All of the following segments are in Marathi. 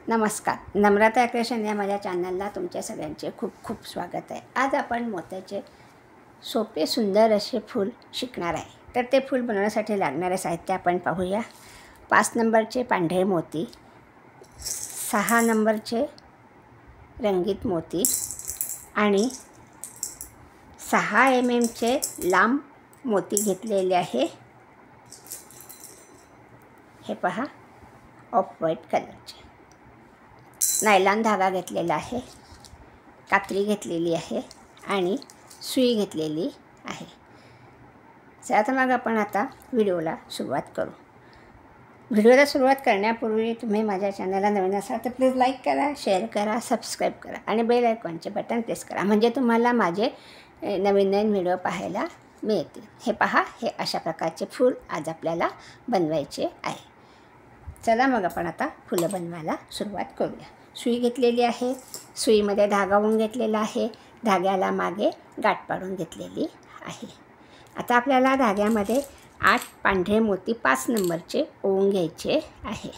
नमस्कार, नम्रता क्रिएशन या माझ्या चॅनलला तुमच्या सगळ्यांचे खूप खूप स्वागत आहे। आज आपण मोत्याचे सोपे सुंदर असे फूल शिकणार आहे। तर ते फूल बनवण्यासाठी लागणारे साहित्य आपण पाहूया। 5 नंबरचे पांढरे मोती, 6 नंबरचे रंगीत मोती आणि 6 mm लांब मोती घेतलेले आहे। हे पहा, ऑफ व्हाईट कलरचे। नायलॉन धागा घेतलेला आहे, कात्री घेतलेली आहे आणि सुई घेतलेली आहे। चला तर मग आपण आता व्हिडिओला सुरुवात करू। व्हिडिओला सुरुवात करण्यापूर्वी तुम्ही माझ्या चॅनलला नवीन असाल तर प्लीज लाईक करा, शेअर करा, सबस्क्राईब करा आणि बेल आयकॉनचे बटन प्रेस करा, म्हणजे तुम्हाला माझे नवीन व्हिडिओ पाहायला मिळतील। हे पहा, हे अशा प्रकारचे फूल आज आपल्याला बनवायचे आहे। चला मग आपण आता फुलं बनवायला सुरुवात करूया। सुई घेतलेली आहे, सुईमध्ये धागा ओवून घेतलेला आहे, धाग्याला मागे गाठ पाडून घेतलेली आहे। आता आपल्याला धाग्यामध्ये 8 पांढरे मोती 5 नंबरचे ओवून घ्यायचे आहे।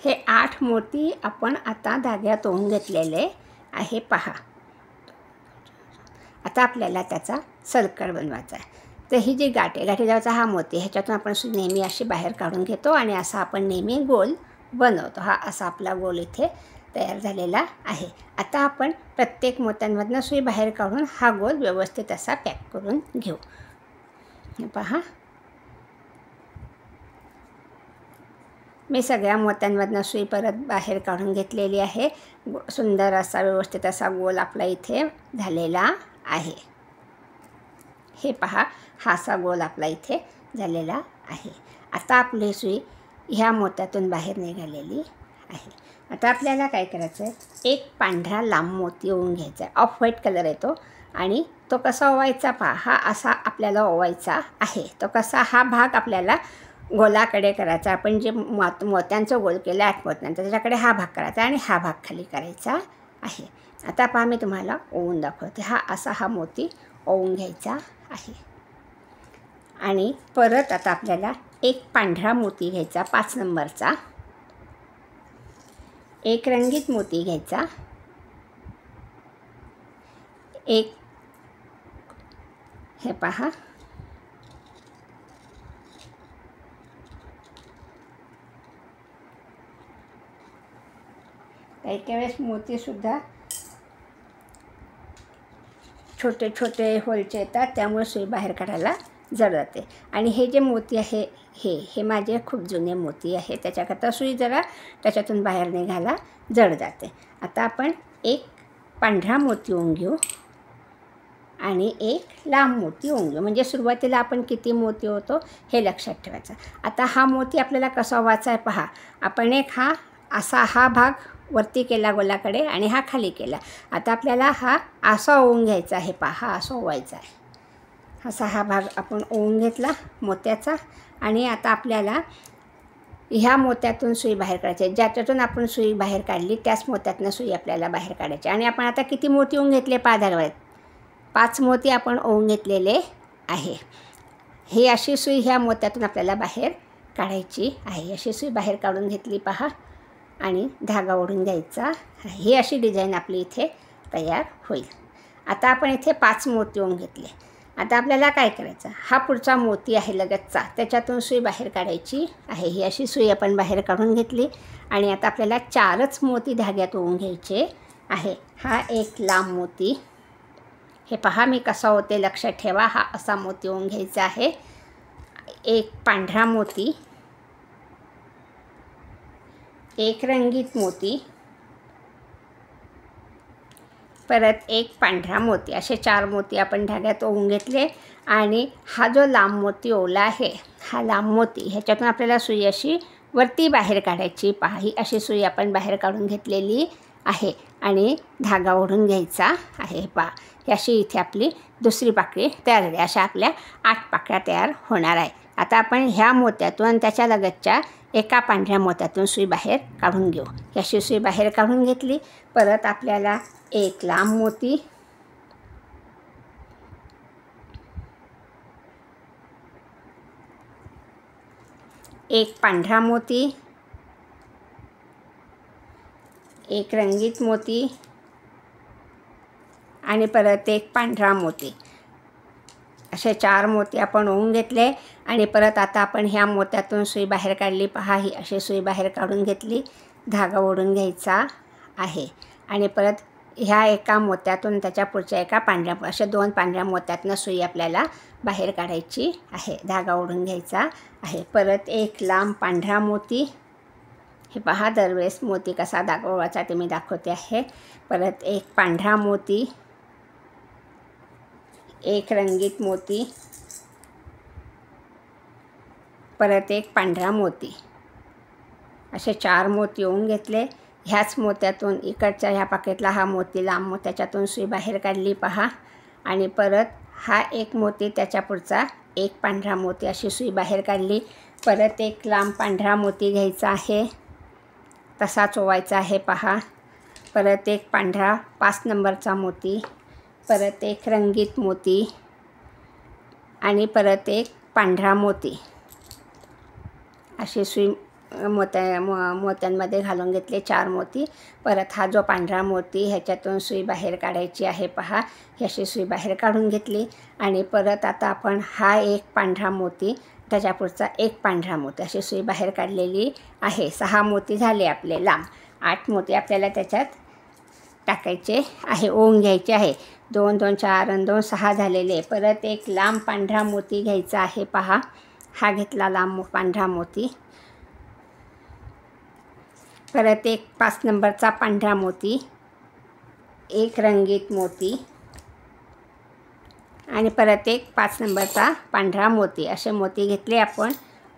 हे 8 मोती आपण आता धाग्यात ओवून घेतलेले आहे। पहा, आता आपल्याला त्याचा सर्कल बनवायचा आहे। तर ही जी गाठीजवळचा हा मोती, ह्याच्यातून आपण नेहमी अशी बाहेर काढून घेतो आणि असा आपण नेहमी गोल बनवतो। हा असा आपला गोल इथे तयार झालेला आहे। आता आपण प्रत्येक मोत्यांमधनं सुई बाहेर काढून हा गोल व्यवस्थित असा पॅक करून घेऊ। हे पहा, मी सगळ्या मोत्यांमधनं सुई परत बाहेर काढून घेतलेली आहे। सुंदर असा व्यवस्थित असा गोल आपला इथे झालेला आहे। हे पहा, हा असा गोल आपला इथे झालेला आहे। आता आपली सुई ह्या मोत्यातून बाहेर निघालेली आहे। आता आपल्याला काय करायचं आहे, एक पांढरा लांब मोती ओवून घ्यायचा आहे। ऑफ व्हाईट कलर येतो आणि तो कसा ओवायचा पहा, हा असा आपल्याला ओवायचा आहे। तो कसा, हा भाग आपल्याला गोलाकडे करायचा। आपण जे मोत्यांचं गोल केलं 8 मोत्यांचा, त्याच्याकडे हा भाग करायचा आणि हा भाग खाली करायचा आहे। आता पहा, मी तुम्हाला ओवून दाखवते। हा असा हा मोती ओवून घ्यायचा आहे आणि परत आता आपल्याला एक पांढरा मोती घ्यायचा 5 नंबरचा, एक रंगीत मोती घ्यायचा, एक, हे पहा, काही वेळेस मोतीसुद्धा छोटे छोटे होलचे येतात, त्यामुळे सुई बाहेर काढायला जड जाते। आणि हे जे मोती आहे हे माझे खूप जुने मोती आहे, त्याच्याकरता सुई जरा त्याच्यातून बाहेर निघायला जड जाते। आता आपण एक पांढरा मोती ओवून घेऊ आणि एक लांब मोती ओवून घेऊ, म्हणजे सुरुवातीला आपण किती मोती होतो हे लक्षात ठेवायचं। आता हा मोती आपल्याला कसा ओवायचा आहे पहा, आपण एक हा भाग वरती केला गोलाकडे आणि हा खाली केला। आता आपल्याला हा असा ओवून घ्यायचा आहे। पहा, हा असा ओवायचा आहे। असा हा भाग आपण ओवून घेतला मोत्याचा आणि आता आपल्याला ह्या मोत्यातून सुई बाहेर काढायची आहे। ज्याच्यातून आपण सुई बाहेर काढली त्याच मोत्यातनं सुई आपल्याला बाहेर काढायची। आणि आपण आता किती मोती ओवून घेतले पहा धाग्यात, 5 मोती आपण ओवून घेतलेले आहे। ही अशी सुई ह्या मोत्यातून आपल्याला बाहेर काढायची आहे। अशी सुई बाहेर काढून घेतली पहा आणि धागा ओढून द्यायचा। ही अशी डिझाईन आपली इथे तयार होईल। आता आपण इथे 5 मोती ओवून घेतले। आता आपल्याला काय करायचं, हा पुढचा मोती आहे लगतचा, त्याच्यातून सुई बाहेर काढायची आहे। ही अशी सुई आपण बाहेर काढून घेतली आणि आता आपल्याला 4च मोती धाग्यात ओवून घ्यायचे आहे। हा एक लांब मोती, हे पहा मी कसा होते लक्षात ठेवा, हा असा मोती ओवून घ्यायचा आहे। एक पांढरा मोती, एक रंगीत मोती, परत एक पांढरा मोती, असे 4 मोती आपण धाग्यात ओवून घेतले। आणि हा जो लांब मोती ओवला आहे, हा लांब मोती ह्याच्यातून आपल्याला सुई अशी वरती बाहेर काढायची। पहा, ही अशी सुई आपण बाहेर काढून घेतलेली आहे आणि धागा ओढून घ्यायचा आहे. पहा, ही अशी इथे आपली दुसरी पाकळी तयार झाली. अशा आपल्या 8 पाकळ्या तयार होणार आहे. आता आपण ह्या मोत्यातून आणि त्याच्या लगतच्या एका पांढऱ्या मोत्यातून सुई बाहेर काढून घेऊ. ही अशी सुई बाहेर काढून घेतली. परत आपल्याला एक लांब मोती, एक पांढरा मोती, एक रंगीत मोती आणि परत एक पांढरा मोती, असे 4 मोती आपण ओवून घेतले. आणि परत आता आपण ह्या मोत्यातून सुई बाहेर काढली. पहा, ही अशी सुई बाहेर काढून घेतली. धागा ओढून घ्यायचा आहे आणि परत ह्या एका मोत्यातून त्याच्या पुढच्या एका पांढऱ्या, अशा 2 पांढऱ्या मोत्यातनं सुई आपल्याला बाहेर काढायची आहे. धागा ओढून घ्यायचा आहे. परत एक लांब पांढरा मोती. हे पहा, दरवेळेस मोती कसा दाखवायचा ते मी दाखवते आहे. परत एक पांढरा मोती, एक रंगीत मोती, परत एक पांढरा मोती, असे 4 मोती ओवून घेतले. ह्याच मोत्यातून इकडच्या ह्या पाकीटला हा मोती लांब मोत्याच्यातून सुई बाहेर काढली. पहा, आणि परत हा एक मोती, त्याच्या पुढचा एक पांढरा मोती, अशी सुई बाहेर काढली. परत एक लांब पांढरा मोती घ्यायचा आहे, तसाच ओवायचा आहे. पहा, परत एक पांढरा 5 नंबरचा मोती, परत एक रंगीत मोती आणि परत एक पांढरा मोती, अशी सुई मोत्यांमध्ये घालून घेतले 4 मोती. परत हा जो पांढरा मोती, ह्याच्यातून सुई बाहेर काढायची आहे. पहा, ही अशी सुई बाहेर काढून घेतली. आणि परत आता आपण हा एक पांढरा मोती, त्याच्या पुढचा एक पांढरा मोती, अशी सुई बाहेर काढलेली आहे. 6 मोती झाले आपले लांब. 8 मोती आपल्याला त्याच्यात टाकायचे आहे, ओवून घ्यायचे आहे. 2 2 4 आणि 2 6 झालेले. परत एक लांब पांढरा मोती घ्यायचा आहे. पहा, हा घेतला लांब पांढरा मोती. परत एक 5 नंबरचा पांढरा मोती, एक रंगीत मोती आणि परत एक 5 नंबरचा पांढरा मोती, असे मोती घेतले आपण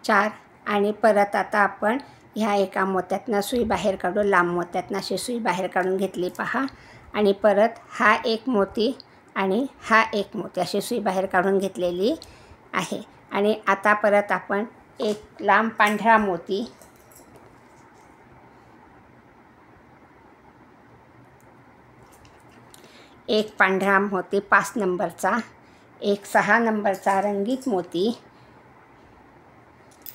4. आणि परत आता आपण ह्या एका मोत्यातनं सुई बाहेर काढू. लांब मोत्यातनं अशी सुई बाहेर काढून घेतली. पहा, आणि परत हा एक मोती आणि हा एक मोती, अशी सुई बाहेर काढून घेतलेली आहे. आणि आता परत आपण एक लांब पांढरा मोती, एक पांढरा मोती 5 नंबरचा, एक 6 नंबरचा रंगीत मोती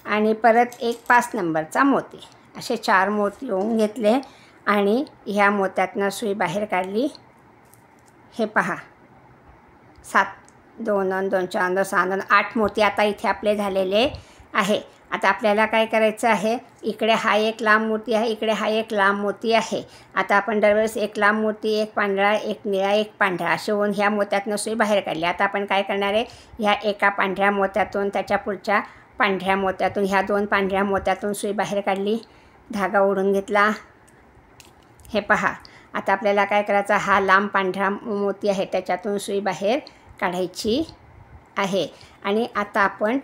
आणि परत एक 5 नंबरचा मोती, असे 4 मोती ओवून घेतले. आणि ह्या मोत्यातनं सुई बाहेर काढली. हे पहा, 7 2 आणि 2 4 2 6 आणि 8 मोती आता इथे आपले झालेले आहे. आता आपल्याला काय करायचं आहे, इकडे हा एक लांब मोती आहे, इकडे हा एक लांब मोती आहे. आता आपण दरवेळेस एक लांब मोती, एक पांढरा, एक निळा, एक पांढरा, असे होऊन ह्या मोत्यातनं सुई बाहेर काढली. आता आपण काय करणार आहे, ह्या एका पांढऱ्या मोत्यातून त्याच्या पुढच्या पांढऱ्या मोत्यातून, ह्या 2 पांढऱ्या मोत्यातून सुई बाहेर काढली. धागा ओढून घेतला. हे पहा, आता आपल्याला काय करायचं, हा लांब पांढरा मोती आहे, त्याच्यातून सुई बाहेर काढायची आहे. आणि आता आपण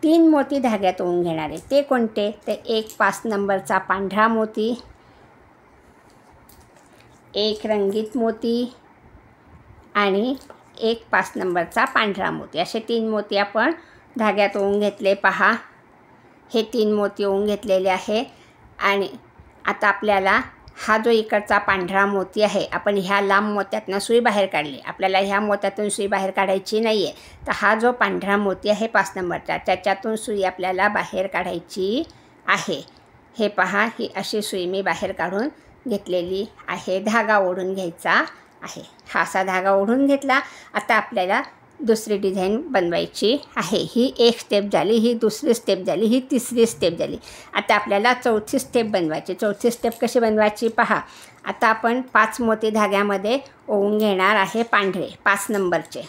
3 मोती धाग्यात ओवून घेणार आहे. ते कोणते, ते एक 5 नंबरचा पांढरा मोती, एक रंगीत मोती आणि एक 5 नंबरचा पांढरा मोती, असे 3 मोती आपण धाग्यात ओवून घेतले. पहा, हे 3 मोती ओवून घेतलेले आहे. आणि आता आपल्याला हा जो इकडचा पांढरा मोती आहे, आपण ह्या लांब मोत्यातनं सुई बाहेर काढली. आपल्याला ह्या मोत्यातून सुई बाहेर काढायची नाही आहे. तर हा जो पांढरा मोती आहे 5 नंबरचा, त्याच्यातून सुई आपल्याला बाहेर काढायची आहे. हे पहा, ही अशी सुई मी बाहेर काढून घेतलेली आहे. धागा ओढून घ्यायचा आहे. हा असा धागा ओढून घेतला. आता आपल्याला दुसरी डिझाईन बनवायची आहे. ही एक स्टेप झाली, ही दुसरी स्टेप झाली, ही तिसरी स्टेप झाली. आता आपल्याला चौथी स्टेप बनवायची. चौथी स्टेप कशी बनवायची पहा. आता आपण 5 मोती धाग्यामध्ये ओवून घेणार आहे, पांढरे 5 नंबरचे.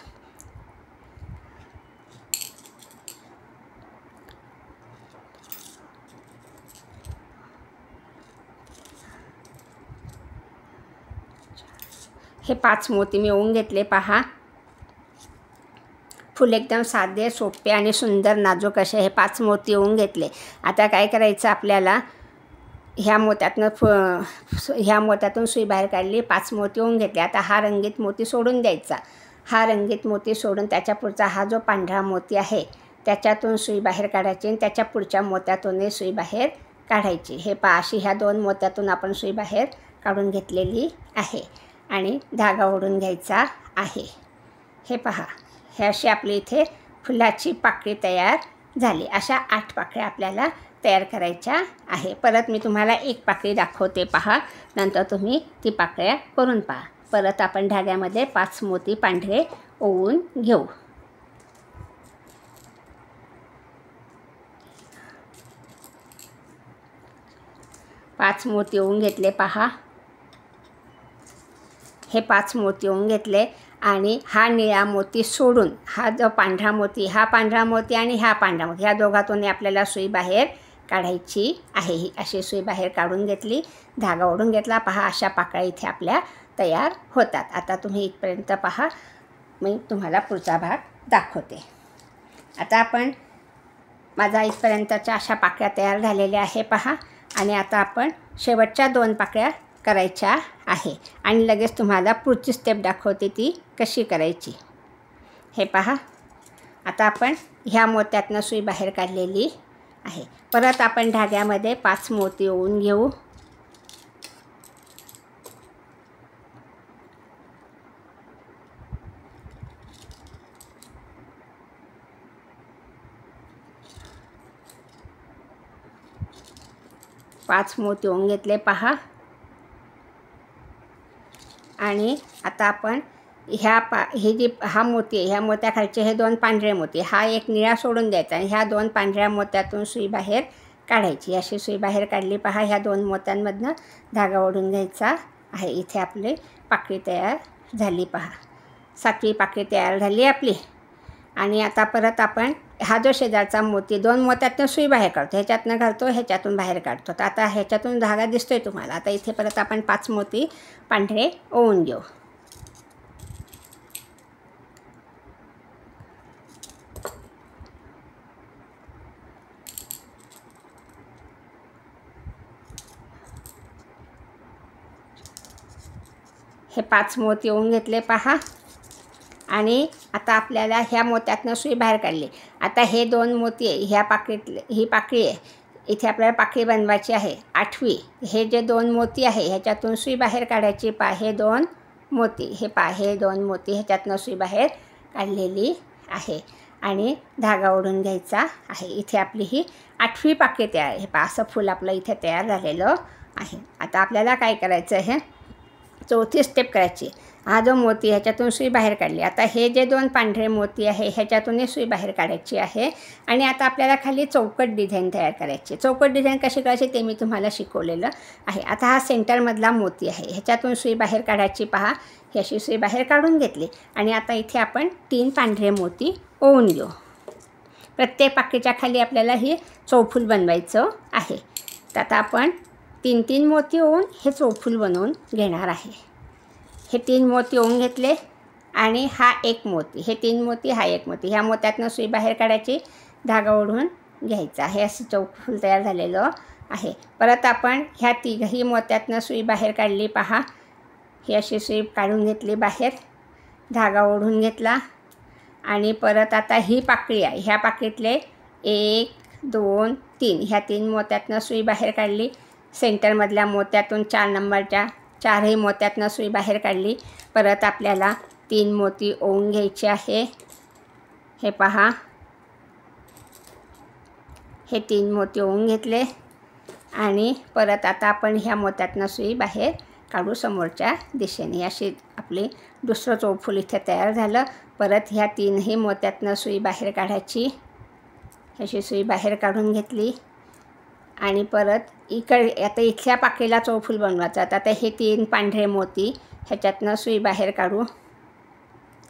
हे 5 मोती मी ओवून घेतले. पहा, फुल एकदम साधे, सोपे आणि सुंदर नाजूक असे हे 5 मोती ओवून घेतले. आता काय करायचं, आपल्याला ह्या मोत्यातून सुई बाहेर काढली, 5 मोती ओवून घेतले. आता हा रंगीत मोती सोडून द्यायचा. हा रंगीत मोती सोडून त्याच्या पुढचा हा जो पांढरा मोती आहे त्याच्यातून सुई बाहेर काढायची आणि त्याच्या पुढच्या मोत्यातून सुई बाहेर काढायची. हे पहा, अशी ह्या 2 मोत्यातून आपण सुई बाहेर काढून घेतलेली आहे आणि धागा ओढून घ्यायचा आहे. हे पहा, हे अशी आपली इथे फुलाची पाकळी तयार झाली. अशा 8 पाकळ्या आपल्याला तयार करायच्या आहे. परत मी तुम्हाला एक पाकळी दाखवते पहा, नंतर तुम्ही ती पाकळ्या करून पहा. परत आपण धाग्यामध्ये 5 मोती पांढरे ओवून घेऊ. पाच मोती ओवून घेतले पहा. हे 5 मोती ओवून घेतले आणि हा निळा मोती सोडून हा जो पांढरा मोती, हा पांढरा मोती आणि हा पांढरा मोती, ह्या दोघातून आपल्याला सुई बाहेर काढायची आहे. ही अशी सुई बाहेर काढून घेतली, धागा ओढून घेतला. पहा, अशा पाकळ्या इथे आपल्या तयार होतात. आता तुम्ही इथपर्यंत पहा, मी तुम्हाला पुढचा भाग दाखवते. आता आपण माझा इथपर्यंतच्या अशा पाकळ्या तयार झालेल्या आहे पहा. आणि आता आपण शेवटच्या 2 पाकळ्या करायच्या आहे आणि लगेच तुम्हाला पुढची स्टेप दाखवते ती कशी करायची. हे पहा, आता आपण ह्या मोत्यातनं सुई बाहेर काढलेली आहे. परत आपण धाग्यामध्ये 5 मोती ओवून घेऊ. पाच मोती ओवून घेतले पहा. आणि आता आपण हा मोती आहे, ह्या मोत्याखालचे हे 2 पांढरे मोती, हा एक निळा सोडून द्यायचा आणि ह्या 2 पांढऱ्या मोत्यातून सुई बाहेर काढायची. अशी सुई बाहेर काढली पहा. ह्या 2 मोत्यांमधनं धागा ओढून घ्यायचा आहे. इथे आपली पाकळी तयार झाली पहा. 7वी पाकळी तयार झाली आपली. आणि आता परत आपण हा जो शेजारचा मोती 2 मोत्यातनं सुई बाहेर काढतो, ह्याच्यातनं घालतो, ह्याच्यातून बाहेर काढतो. तर आता ह्याच्यातून धागा दिसतोय तुम्हाला. आता इथे परत आपण 5 मोती पांढरे ओवून घेऊ. हे 5 मोती ओवून घेतले पहा. आणि आता आपल्याला ह्या मोत्यातनं सुई बाहेर काढली. आता हे 2 मोती आहे, ह्या ही पाकळी आहे, इथे आपल्याला पाकळी बनवायची आहे 8वी. हे जे 2 मोती आहे ह्याच्यातून सुई बाहेर काढायची पहा. हे 2 मोती, हे पहा, हे 2 मोती ह्याच्यातनं सुई बाहेर काढलेली आहे आणि धागा ओढून घ्यायचा आहे. इथे आपली ही 8वी पाकळी तयार आहे. हे पहा, असं फूल आपलं इथे तयार झालेलं आहे. आता आपल्याला काय करायचं आहे, 4थी स्टेप करायची. हा जो मोती ह्याच्यातून सुई बाहेर काढली. आता हे जे 2 पांढरे मोती आहे ह्याच्यातूनही सुई बाहेर काढायची आहे. आणि आता आपल्याला खाली चौकट डिझाईन तयार करायची. चौकट डिझाईन कशी करायची ते मी तुम्हाला शिकवलेलं आहे. आता हा सेंटरमधला मोती आहे, ह्याच्यातून सुई बाहेर काढायची पहा. ही अशी सुई बाहेर काढून घेतली आणि आता इथे आपण 3 पांढरे मोती ओवून घेऊ. प्रत्येक पाकळीच्या खाली आपल्याला हे चौफूल बनवायचं आहे. तर आता आपण 3-3 मोती ओवून हे चौफूल बनवून घेणार आहे. हे 3 मोती ओवून घेतले आणि हा एक मोती, हे 3 मोती, हा एक मोती, ह्या मोत्यातनं सुई बाहेर काढायची, धागा ओढून घ्यायचा. हे असं चौफूल तयार झालेलं आहे. परत आपण ह्या 3ही मोत्यातनं सुई बाहेर काढली पहा. ही अशी सुई काढून घेतली बाहेर, धागा ओढून घेतला आणि परत आता ही पाकळी आहे, ह्या पाकळीतले 1, 2, 3 ह्या 3 मोत्यातनं सुई बाहेर काढली. सेंटरमधल्या मोत्यातून 4 नंबरच्या 4ही मोत्यातनं सुई बाहेर काढली. परत आपल्याला 3 मोती ओवून घ्यायचे आहे. हे पहा, हे 3 मोती ओवून घेतले आणि परत आता आपण ह्या मोत्यातनं सुई बाहेर काढू समोरच्या दिशेने. अशी आपली दुसरं चौफूल इथे तयार झालं. परत ह्या 3ही मोत्यातनं सुई बाहेर काढायची. अशी सुई बाहेर काढून घेतली आणि परत आता इथल्या पाकळीला चौफूल बनवायचं. आता हे 3 पांढरे मोती ह्याच्यातनं सुई बाहेर काढू.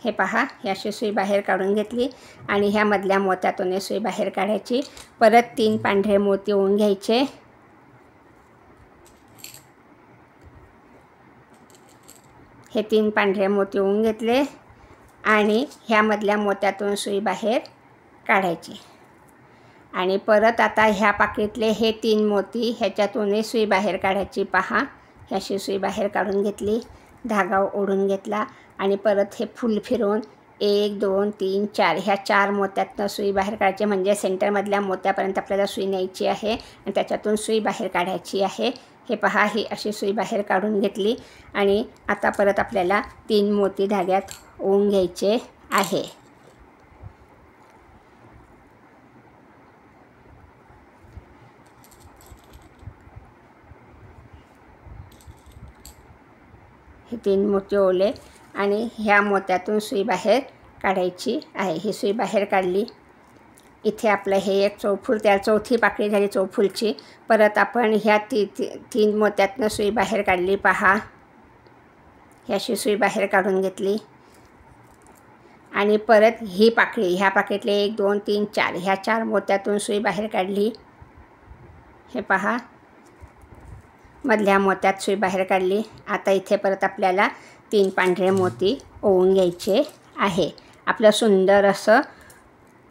हे पहा, ही अशी सुई बाहेर काढून घेतली आणि ह्या मधल्या मोत्यातून सुई बाहेर काढायची. परत 3 पांढरे मोती ओवून घ्यायचे. हे 3 पांढरे मोती ओवून घेतले आणि ह्या मधल्या मोत्यातून सुई बाहेर काढायची. आणि परत आता ह्या पाकीटले हे 3 मोती ह्याच्यातूनही सुई बाहेर काढायची. पहा, ह्याशी सुई बाहेर काढून घेतली, धागा ओढून घेतला आणि परत हे फूल फिरवून 1 2 3 4 ह्या 4 मोत्यातनं सुई बाहेर काढायची. म्हणजे सेंटरमधल्या मोत्यापर्यंत आपल्याला सुई न्यायची आहे आणि त्याच्यातून सुई बाहेर काढायची आहे. हे पहा, ही अशी सुई बाहेर काढून घेतली आणि आता परत आपल्याला 3 मोती धाग्यात ओवून घ्यायचे आहे. हे 3 मोती ओवले आणि ह्या मोत्यातून सुई बाहेर काढायची आहे. ही सुई बाहेर काढली. इथे आपलं हे एक चौफूल तयार, चौथी पाकळी झाली चौफूलची. परत आपण ह्या 3 मोत्यातनं सुई बाहेर काढली. पहा, ह्याशी सुई बाहेर काढून घेतली आणि परत ही पाकळी, ह्या पाकळीतले 1 2 3 4 ह्या 4 मोत्यातून सुई बाहेर काढली. हे पहा, मधल्या मोत्यात सुई बाहेर काढली. आता इथे परत आपल्याला 3 पांढरे मोती ओवून घ्यायचे आहे. आपलं सुंदर असं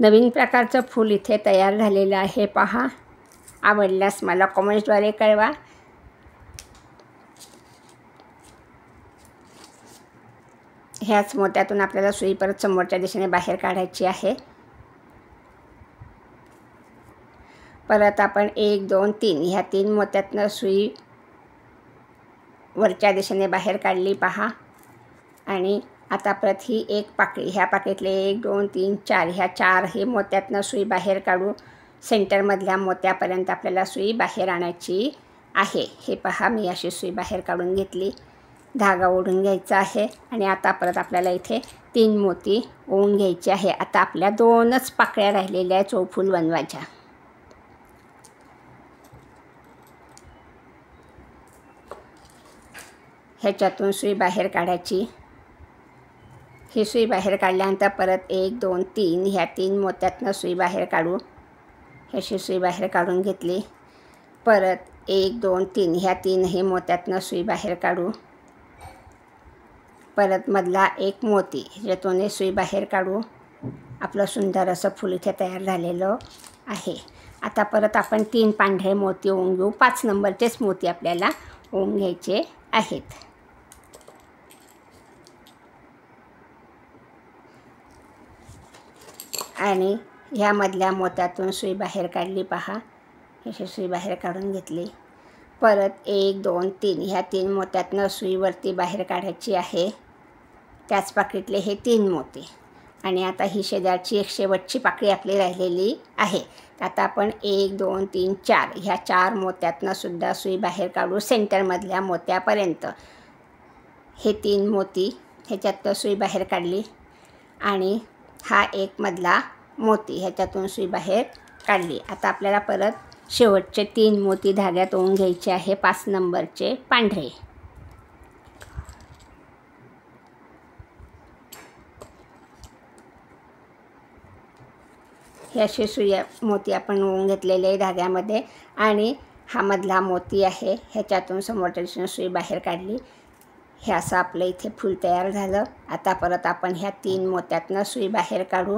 नवीन प्रकारचं फूल इथे तयार झालेलं आहे. पहा, आवडल्यास मला कमेंट्सद्वारे कळवा. ह्याच मोत्यातून आपल्याला सुई परत समोरच्या दिशेने बाहेर काढायची आहे. परत आपण 1 2 3 ह्या 3 मोत्यातनं सुई वरच्या दिशेने बाहेर काढली. पहा, आणि आता परत ही एक पाकळी, ह्या पाकळीतले 1 2 3 4 ह्या 4 हे मोत्यातनं सुई बाहेर काढू. सेंटरमधल्या मोत्यापर्यंत आपल्याला सुई बाहेर आणायची आहे. हे पहा, मी अशी सुई बाहेर काढून घेतली, धागा ओढून घ्यायचा आहे आणि आता परत आपल्याला इथे 3 मोती ओवून घ्यायचे आहे. आता आपल्या 2च पाकळ्या राहिलेल्या आहेत चौफूल बनवायच्या. ह्याच्यातून सुई बाहेर काढायची. ही सुई बाहेर काढल्यानंतर परत 1 2 3 ह्या 3 मोत्यातनं सुई बाहेर काढू. ह्याशी सुई बाहेर काढून घेतली. परत 1 2 3 ह्या 3 मोत्यातनं सुई बाहेर काढू. परत मधला एक मोती ह्याच्यातून सुई बाहेर काढू. आपलं सुंदर असं फूल इथे तयार झालेलं आहे. आता परत आपण 3 पांढरे मोती ओवून घेऊ. 5 नंबरचेच मोती आपल्याला ओवून घ्यायचे आहेत. आणि ह्यामधल्या मोत्यातून सुई बाहेर काढली. पहा, ह्याची सुई बाहेर काढून घेतली. परत 1 2 3 ह्या 3 मोत्यातनं सुई वरती बाहेर काढायची आहे. त्याच पाकळीतले हे 3 मोती आणि आता ही शेजारची एक शेवटची पाकळी आपली राहिलेली आहे. आता आपण 1 2 3 4 ह्या 4 मोत्यातनं सुद्धा सुई बाहेर काढू सेंटरमधल्या मोत्यापर्यंत. हे 3 मोती ह्याच्यातनं सुई बाहेर काढली आणि हा एक मधला मोती ह्याच्यातून सुई बाहेर काढली. आता आपल्याला परत शेवटचे 3 मोती धाग्यात ओवून घ्यायचे आहे. 5 नंबरचे पांढरे. हे असे मोती आपण ओवून घेतलेले आहे धाग्यामध्ये आणि हा मधला मोती आहे ह्याच्यातून समोरच्या दिशेने सुई बाहेर काढली. हे असं आपलं इथे फूल तयार झालं. आता परत आपण ह्या 3 मोत्यातनं सुई बाहेर काढू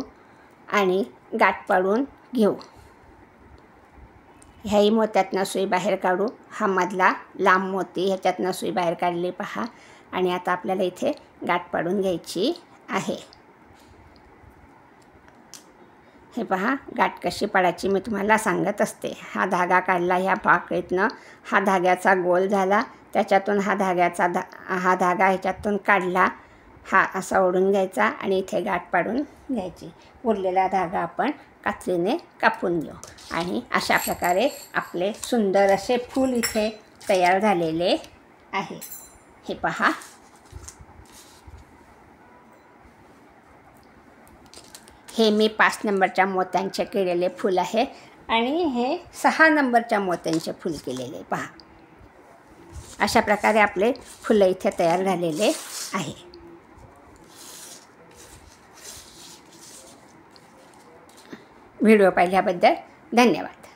आणि गाठ पाडून घेऊ. ह्याही मोत्यातनं सुई बाहेर काढू. हा मधला लांब मोती ह्याच्यातनं सुई बाहेर काढली. पहा, आणि आता आपल्याला इथे गाठ पाडून घ्यायची आहे. हे पहा, गाठ कशी पाडायची मी तुम्हाला सांगत असते. हा धागा काढला ह्या पाकळीतनं, हा धाग्याचा गोल झाला, त्याच्यातून हा धागा ह्याच्यातून काढला, हा असा ओढून घ्यायचा आणि इथे गाठ पाडून घ्यायची. उरलेला धागा आपण कात्रीने कापून घेऊ आणि अशा प्रकारे आपले सुंदर असे फूल इथे तयार झालेले आहे. हे पहा, हे मी 5 नंबरच्या मोत्यांचे केलेले फूल आहे आणि हे 6 नंबरच्या मोत्यांचे फूल केलेले. पहा, अशा प्रकारे आपले फुलं इथे तयार झालेले आहे. व्हिडिओ पाहिल्याबद्दल धन्यवाद.